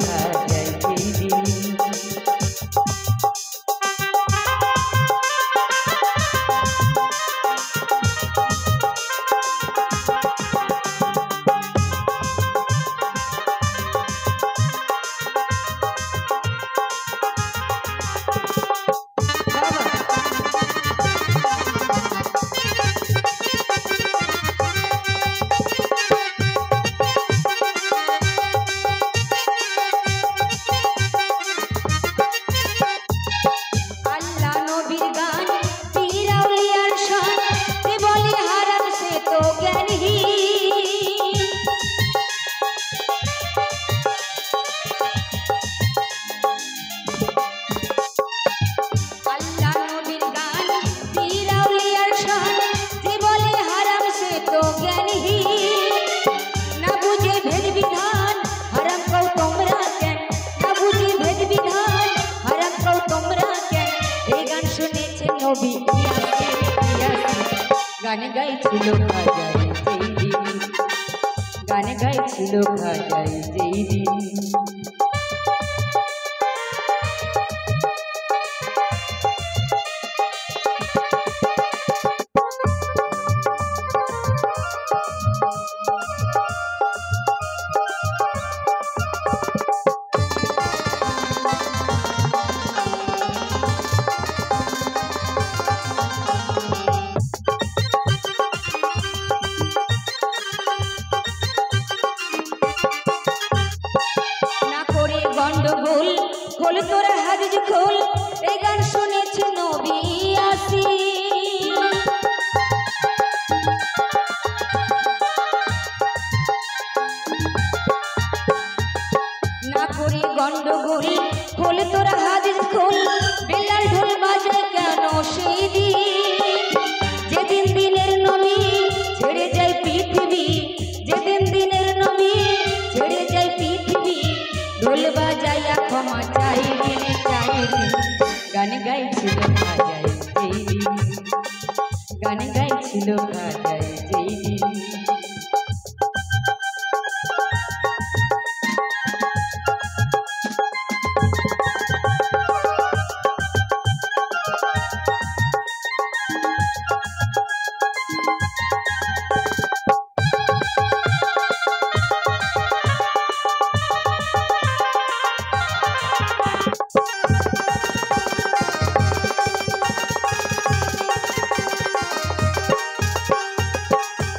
খাজায় সেই দিন। গান গাইছিল খাজায় যেই দিন, গান গাইছিল খাজায় যেই দিন। গন্ডগোল খোল তোরা হাদিস খোল, এই গান শুনেছি নবী আসিন। না করে গন্ডগোল খোল তোরা হাদিস খোল, বেলাল ঢোল বাজায় কেন সেই দিন, যেদিন দিনের নবী ছেড়ে যায় পৃথিবী, যেদিন দিনের নবী ছেড়ে যায় পৃথিবী, ঢোল বাজাইয়া ক্ষমা চাইলেন চাইলেন। গান গাইছিল খাজায় যেই দিন, গান গাইছিল খাজায় যেই দিন।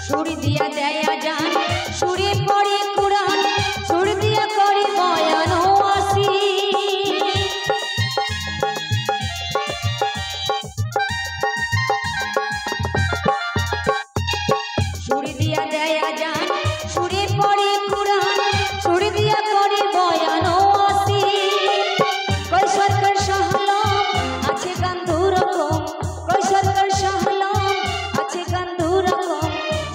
সুর দিয়া দেয়া যান, সুরে পড়ে কুরআন, সুর দিয়া করে বয়ান ও আসিন। সুর দিয়া দেয়া যান, সুরে পড়ে কুরআন, সুর দিয়া করে বয়ান ও আসিন। কই সরকার শাহলাম আছে গান দুরকম, কই সরকার শাহলাম আছে গান দুরকম,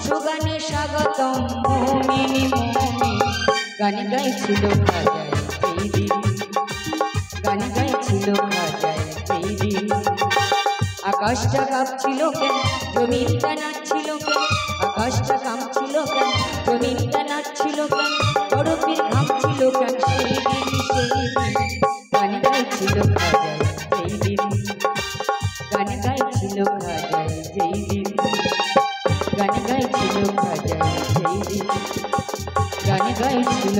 সুগানে স্বাগতম মুমিনি মুমিন। গান গাইছিল খাজায় যেই দিন, গান গাইছিল খাজায় যেই দিন। আকাশটা কাঁপছিল কেন, জমিনটা নাচছিল কেন, আকাশটা কাঁপছিল কেন, জমিনটা নাচছিল কেন, বরফের ঘামছিল কেন সেই দিন সেই দিন। গান গাইছিল খাজায় যেই দিন, গান গাইছিল খাজায় যেই দিন, গান গাইছিল খাজায় যেই দিন, গান গাইছিল